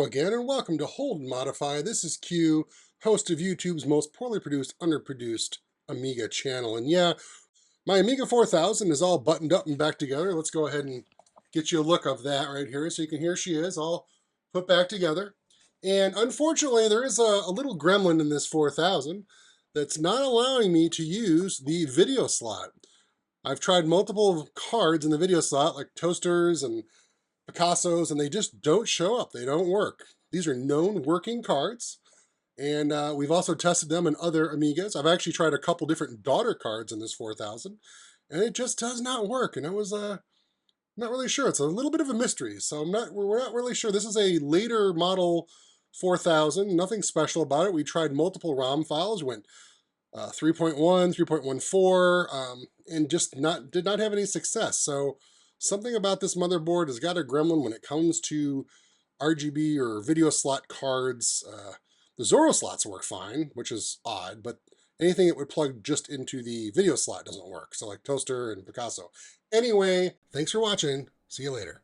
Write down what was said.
again, and welcome to Hold and Modify. This is Q, host of YouTube's most poorly produced, underproduced Amiga channel. And yeah, my Amiga 4000 is all buttoned up and back together. Let's go ahead and get you a look of that right here. So you can hear she is all put back together. And unfortunately, there is a little gremlin in this 4000 that's not allowing me to use the video slot. I've tried multiple cards in the video slot, like toasters and Picassos, and they just don't show up. They don't work. These are known working cards, and we've also tested them in other Amigas. I've actually tried a couple different daughter cards in this 4000, and it just does not work. And I was not really sure. It's a little bit of a mystery, so we're not really sure. This is a later model 4000. Nothing special about it. We tried multiple ROM files, went 3.1, 3.14, and just did not have any success. So something about this motherboard has got a gremlin when it comes to RGB or video slot cards. The Zorro slots work fine, which is odd, but anything that would plug just into the video slot doesn't work. So like toaster and Picasso. Anyway, thanks for watching. See you later.